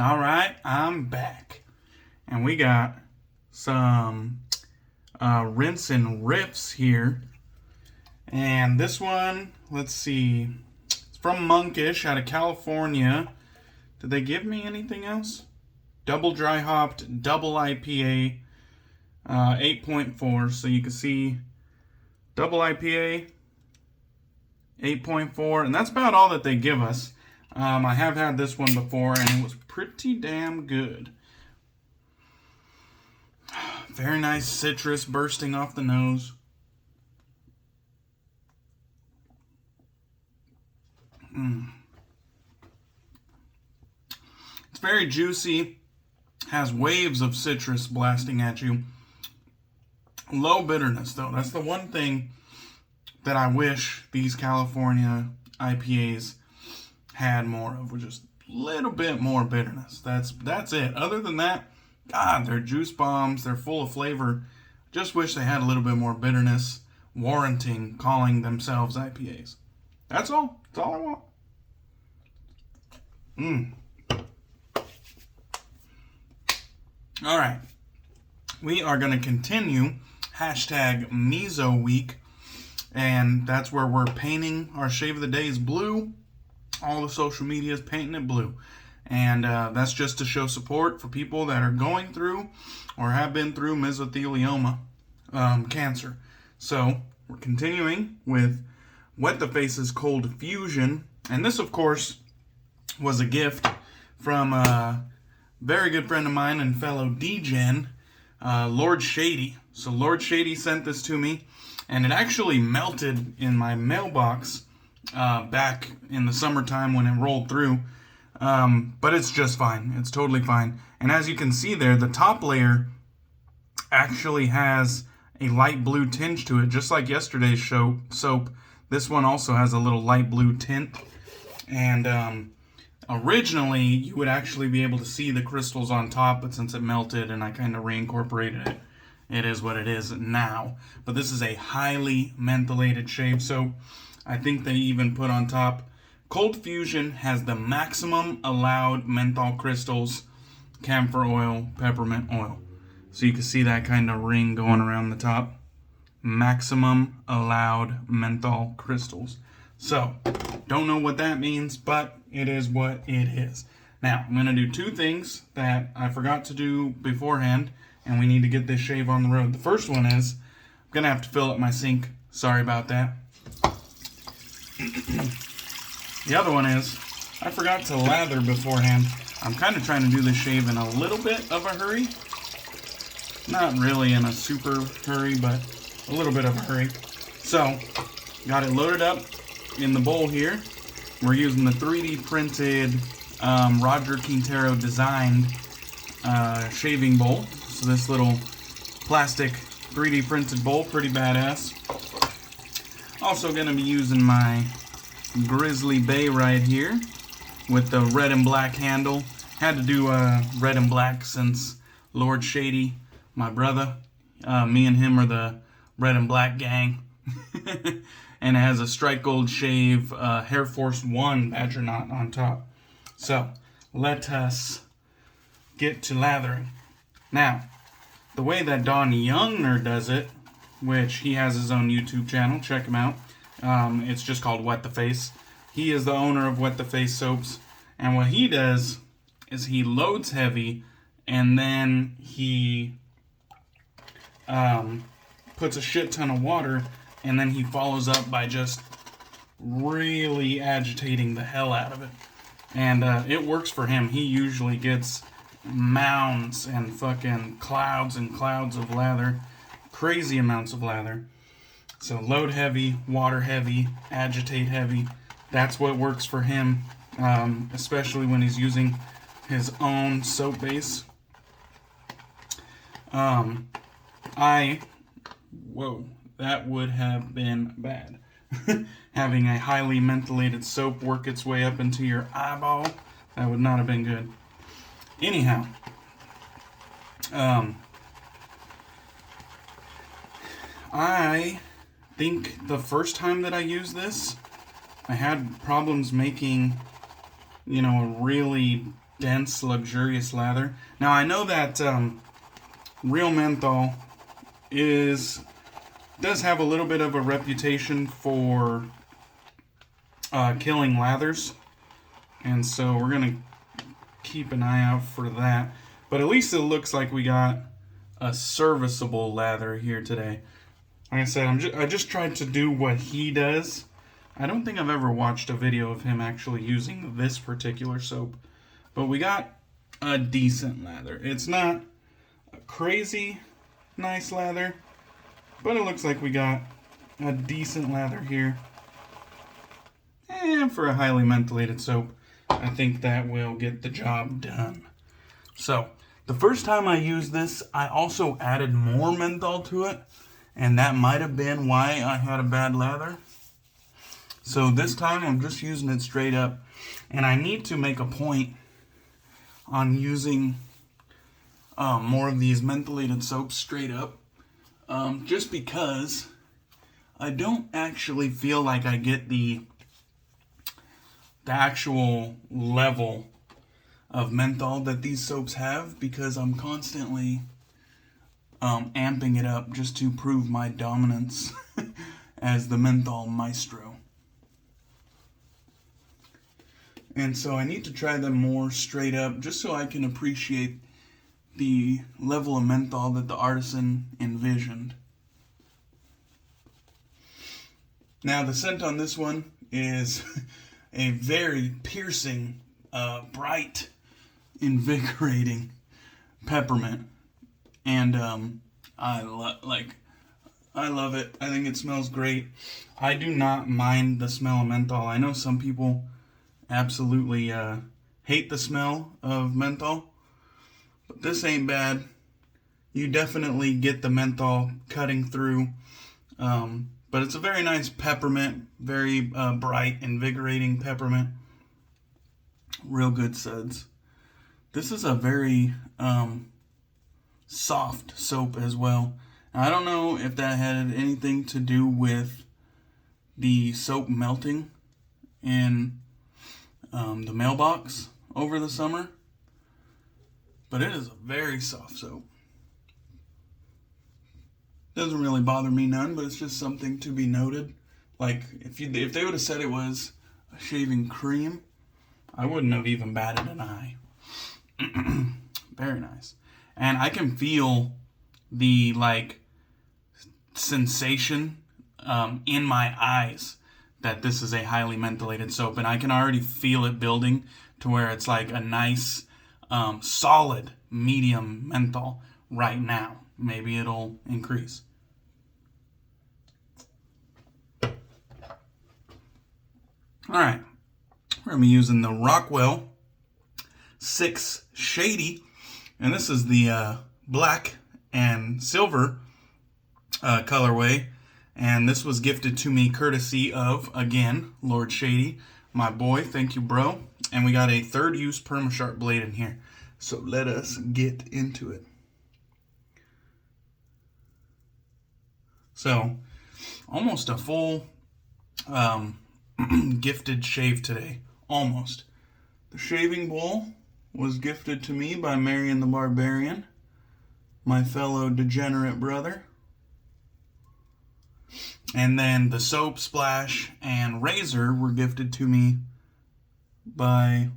All right, I'm back. And we got some Rinse and Riffs here. And this one, let's see, it's from Monkish out of California. Did they give me anything else? Double dry hopped, double IPA, 8.4. So you can see double IPA, 8.4. And that's about all that they give us. I have had this one before, and it was pretty damn good. Very nice citrus bursting off the nose. It's very juicy, has waves of citrus blasting at you. Low bitterness, though. That's the one thing that I wish these California IPAs had more of, was just a little bit more bitterness. That's it. Other than that, God, they're juice bombs. They're full of flavor. Just wish they had a little bit more bitterness, warranting calling themselves IPAs. That's all. That's all I want. All right. We are going to continue hashtag Miso Week, and that's where we're painting our shave of the days blue. All the social media is painting it blue. And that's just to show support for people that are going through or have been through mesothelioma cancer. So we're continuing with Wet the Face's Cold Fusion. And this, of course, was a gift from a very good friend of mine and fellow DGen, Lord Shady. So Lord Shady sent this to me, and it actually melted in my mailbox back in the summertime when it rolled through. But it's just fine. It's totally fine. And as you can see there, the top layer actually has a light blue tinge to it, just like yesterday's soap. This one also has a little light blue tint. And originally, you would actually be able to see the crystals on top, but since it melted and I kind of reincorporated it, it is what it is now. But this is a highly mentholated shave soap. I think they even put on top, Cold Fusion has the maximum allowed menthol crystals, camphor oil, peppermint oil. So you can see that kind of ring going around the top. Maximum allowed menthol crystals. So, don't know what that means, but it is what it is. Now, I'm going to do two things that I forgot to do beforehand, and we need to get this shave on the road. The first one is, I'm going to have to fill up my sink. Sorry about that. The other one is, I forgot to lather beforehand. I'm kind of trying to do this shave in a little bit of a hurry. Not really in a super hurry, but a little bit of a hurry. So, got it loaded up in the bowl here. We're using the 3D printed Roger Quintero designed shaving bowl. So this little plastic 3D printed bowl, pretty badass. Also going to be using my Grizzly Bay right here with the red and black handle. Had to do red and black since Lord Shady, my brother, me and him are the red and black gang. And it has a strike gold shave Hair Force 1 badger knot on top. So let us get to lathering. Now, the way that Don Youngner does it, which he has his own YouTube channel, check him out. It's just called Wet the Face. He is the owner of Wet the Face soaps. And what he does is he loads heavy and then he puts a shit ton of water, and then he follows up by just really agitating the hell out of it. And it works for him. He usually gets mounds and fucking clouds and clouds of lather. Crazy amounts of lather. So load heavy, water heavy, agitate heavy. That's what works for him, especially when he's using his own soap base. Whoa, that would have been bad. Having a highly mentholated soap work its way up into your eyeball, that would not have been good. Anyhow, I think the first time that I used this, I had problems making, a really dense, luxurious lather. Now I know that real menthol does have a little bit of a reputation for killing lathers, and so we're gonna keep an eye out for that. But at least it looks like we got a serviceable lather here today. Like I said, I just tried to do what he does. I don't think I've ever watched a video of him actually using this particular soap, but we got a decent lather. It's not a crazy nice lather, but it looks like we got a decent lather here. And for a highly mentholated soap, I think that will get the job done. So, the first time I used this, I also added more menthol to it, and that might have been why I had a bad lather. So this time I'm just using it straight up, and I need to make a point on using more of these mentholated soaps straight up, just because I don't actually feel like I get the actual level of menthol that these soaps have, because I'm constantly amping it up just to prove my dominance as the menthol maestro. And so I need to try them more straight up, just so I can appreciate the level of menthol that the artisan envisioned. Now the scent on this one is a very piercing, bright, invigorating peppermint. And I love it. I think it smells great. I do not mind the smell of menthol. I know some people absolutely hate the smell of menthol, but this ain't bad. You definitely get the menthol cutting through, but it's a very nice peppermint, very bright, invigorating peppermint. Real good suds. This is a very soft soap as well. Now, I don't know if that had anything to do with the soap melting in the mailbox over the summer, but it is a very soft soap. Doesn't really bother me none, but it's just something to be noted. Like, if they would have said it was a shaving cream, I wouldn't have even batted an eye. Very nice. And I can feel the, sensation in my eyes that this is a highly mentholated soap, and I can already feel it building to where it's like a nice, solid medium menthol right now. Maybe it'll increase. Alright, we're going to be using the Rockwell 6Shady, and this is the black and silver colorway. And this was gifted to me courtesy of, again, Lord Shady, my boy. Thank you, bro. And we got a third use Perma Sharp blade in here. So let us get into it. So, almost a full gifted shave today. Almost. The shaving bowl was gifted to me by Marion the Barbarian, my fellow degenerate brother. And then the soap, splash, and razor were gifted to me by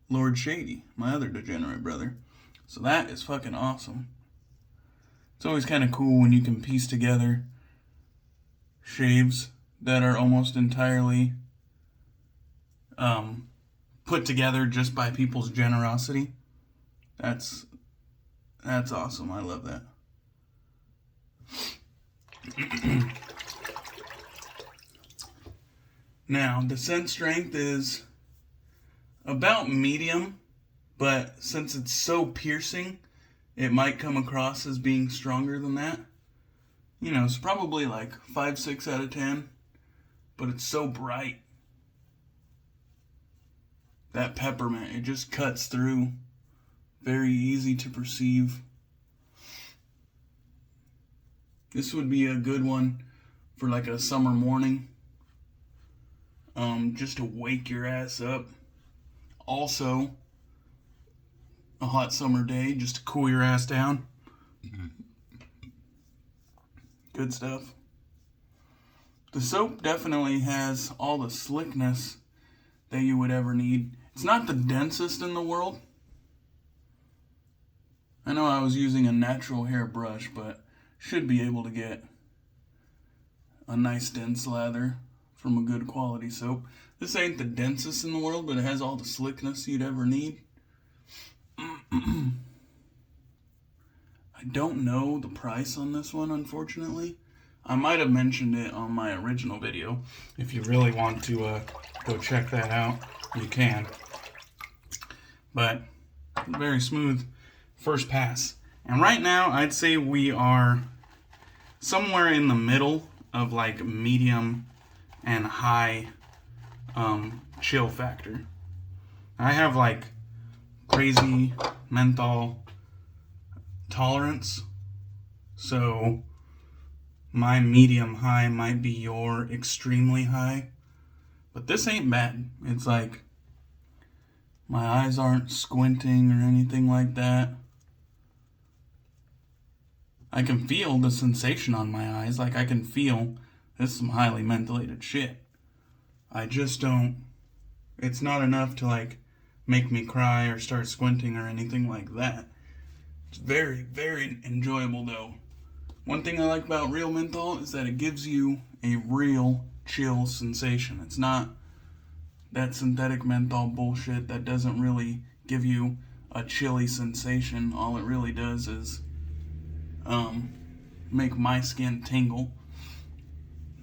Lord Shady, my other degenerate brother. So that is fucking awesome. It's always kind of cool when you can piece together shaves that are almost entirely put together just by people's generosity. That's awesome. I love that. Now, the scent strength is about medium, but since it's so piercing, it might come across as being stronger than that. You know, it's probably like 5, 6 out of 10, but it's so bright. That peppermint, it just cuts through. Very easy to perceive. This would be a good one for like a summer morning. Just to wake your ass up. Also, a hot summer day just to cool your ass down. Good stuff. The soap definitely has all the slickness that you would ever need. It's not the densest in the world. I know I was using a natural hair brush, but should be able to get a nice dense lather from a good quality soap. This ain't the densest in the world, but it has all the slickness you'd ever need. I don't know the price on this one, unfortunately. I might have mentioned it on my original video. If you really want to go check that out, you can. But very smooth first pass. And right now, I'd say we are somewhere in the middle of like medium and high chill factor. I have like crazy menthol tolerance, so my medium high might be your extremely high, but this ain't bad. It's like my eyes aren't squinting or anything like that. I can feel the sensation on my eyes. Like I can feel this is some highly mentholated shit. I just don't, it's not enough to like make me cry or start squinting or anything like that. It's very, very enjoyable though. One thing I like about real menthol is that it gives you a real chill sensation. It's not that synthetic menthol bullshit that doesn't really give you a chilly sensation. All it really does is make my skin tingle.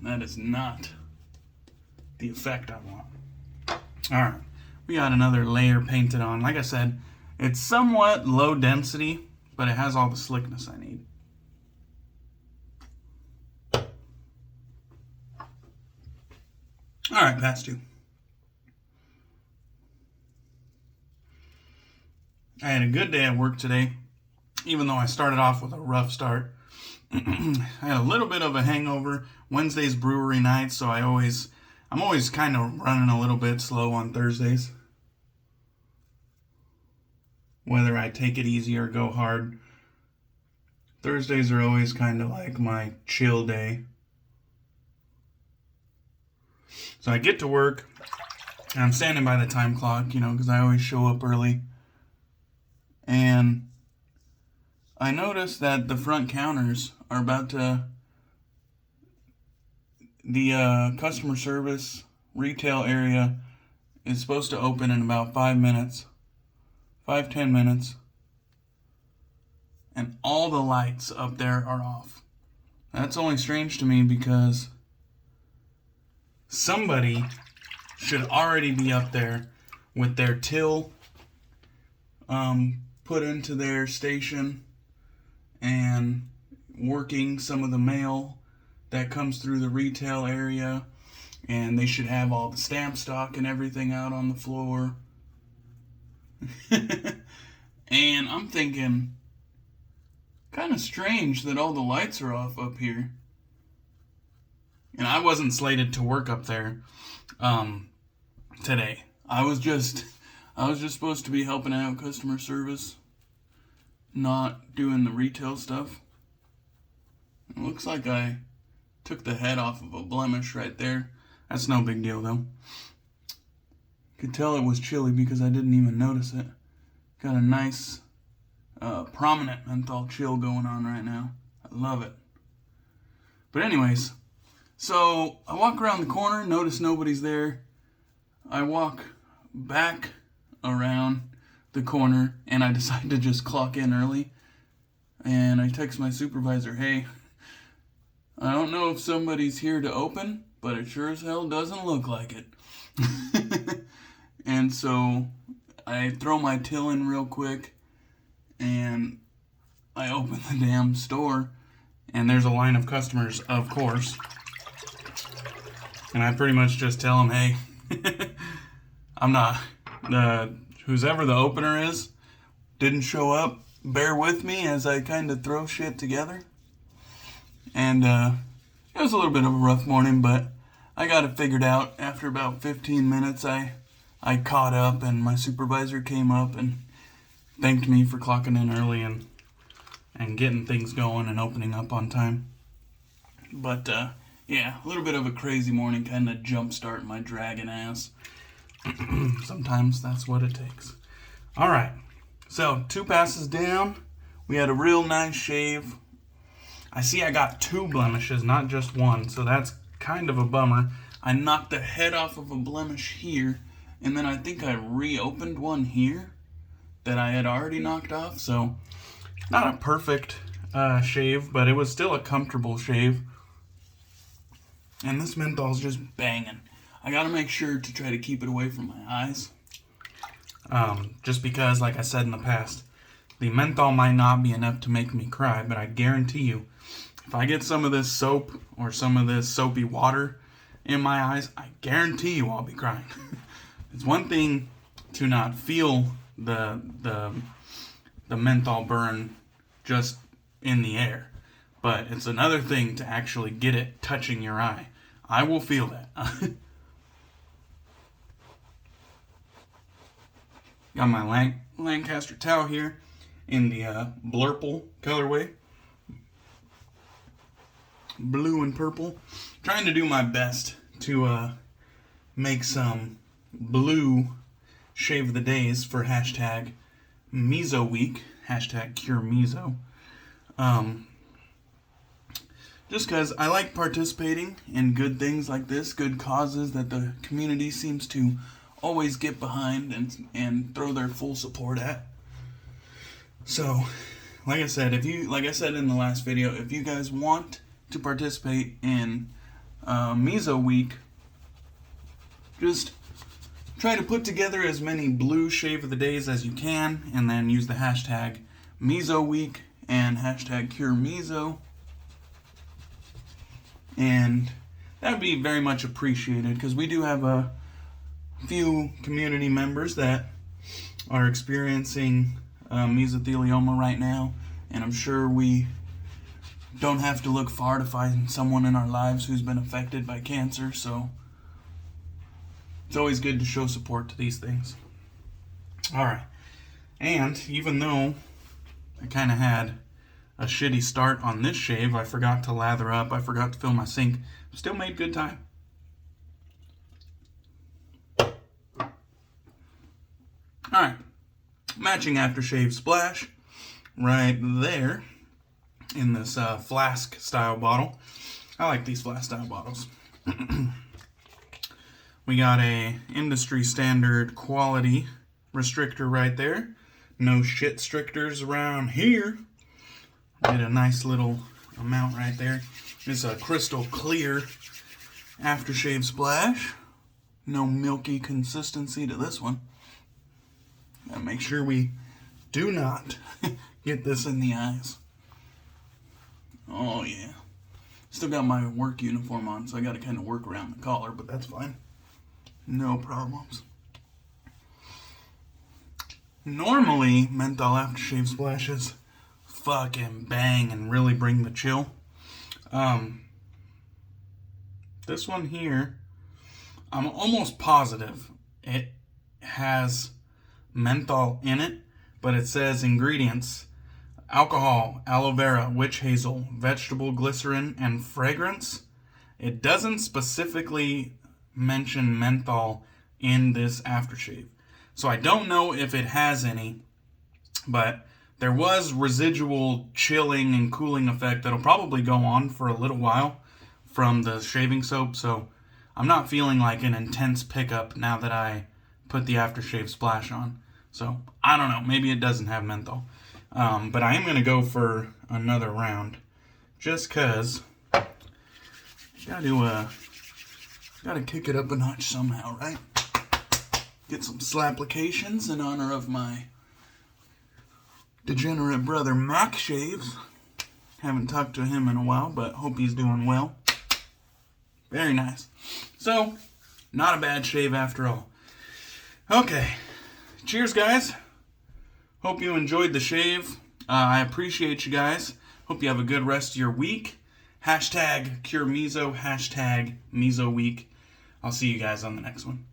That is not the effect I want. Alright, we got another layer painted on. Like I said, it's somewhat low density, but it has all the slickness I need. Alright, pass two. I had a good day at work today, even though I started off with a rough start. I had a little bit of a hangover. Wednesday's brewery night, so I'm always kind of running a little bit slow on Thursdays. Whether I take it easy or go hard, Thursdays are always kind of like my chill day. So I get to work, and I'm standing by the time clock, because I always show up early. And I notice that the front counters are about to, the customer service retail area is supposed to open in about 10 minutes. And all the lights up there are off. That's only strange to me because somebody should already be up there with their till put into their station and working some of the mail that comes through the retail area, and they should have all the stamp stock and everything out on the floor. And I'm thinking, kind of strange that all the lights are off up here. And I wasn't slated to work up there today. I was just supposed to be helping out customer service, not doing the retail stuff. It looks like I took the head off of a blemish right there. That's no big deal though. Could tell it was chilly because I didn't even notice it. Got a nice prominent menthol chill going on right now. I love it. But anyways, so I walk around the corner, notice nobody's there. I walk back around the corner and I decide to just clock in early. And I text my supervisor, hey, I don't know if somebody's here to open, but it sure as hell doesn't look like it. And so I throw my till in real quick and I open the damn store and there's a line of customers, of course. And I pretty much just tell them, hey, I'm not, whoever the opener is didn't show up. Bear with me as I kind of throw shit together. And it was a little bit of a rough morning, but I got it figured out. After about 15 minutes, I caught up and my supervisor came up and thanked me for clocking in early and getting things going and opening up on time. But, yeah, a little bit of a crazy morning, kind of jumpstart my dragon ass. Sometimes that's what it takes. Alright, so 2 passes down. We had a real nice shave. I see I got 2 blemishes, not just 1, so that's kind of a bummer. I knocked the head off of a blemish here, and then I think I reopened one here that I had already knocked off, so not a perfect shave, but it was still a comfortable shave. And this menthol's just banging. I gotta make sure to try to keep it away from my eyes. Just because, like I said in the past, the menthol might not be enough to make me cry, but I guarantee you, if I get some of this soap or some of this soapy water in my eyes, I guarantee you I'll be crying. It's one thing to not feel the menthol burn just in the air, but it's another thing to actually get it touching your eye. I will feel that. Got my Lancaster towel here in the Blurple colorway. Blue and purple. Trying to do my best to make some blue shave of the days for hashtag Meso Week. Hashtag Cure Meso. Just because I like participating in good things like this, good causes that the community seems to always get behind and throw their full support at. So, like I said in the last video, if you guys want to participate in Meso Week, just try to put together as many blue shave of the days as you can, and then use the hashtag Meso Week and hashtag Cure Meso. And that would be very much appreciated, because we do have a few community members that are experiencing mesothelioma right now, and I'm sure we don't have to look far to find someone in our lives who's been affected by cancer, so it's always good to show support to these things. Alright, and even though I kind of had a shitty start on this shave, I forgot to lather up, I forgot to fill my sink, still made good time. Alright, matching aftershave splash right there in this flask style bottle. I like these flask style bottles. We got a industry standard quality restrictor right there. No shit strictors around here. Get a nice little amount right there. It's a crystal clear aftershave splash. No milky consistency to this one. Gotta make sure we do not get this in the eyes. Oh yeah. Still got my work uniform on, so I gotta kind of work around the collar, but that's fine. No problems. Normally, menthol aftershave splashes fucking bang and really bring the chill. This one here, I'm almost positive it has menthol in it, but it says ingredients: alcohol, aloe vera, witch hazel, vegetable glycerin, and fragrance. It doesn't specifically mention menthol in this aftershave, so I don't know if it has any, but there was residual chilling and cooling effect that'll probably go on for a little while from the shaving soap, so I'm not feeling like an intense pickup now that I put the aftershave splash on. So, I don't know, maybe it doesn't have menthol. But I am going to go for another round, just because gotta kick it up a notch somehow, right? Get some slapplications in honor of my degenerate brother Mac Shaves. Haven't talked to him in a while, but hope he's doing well. Very nice. So, not a bad shave after all. Okay. Cheers, guys. Hope you enjoyed the shave. I appreciate you guys. Hope you have a good rest of your week. Hashtag Cure Meso, hashtag Meso Week. I'll see you guys on the next one.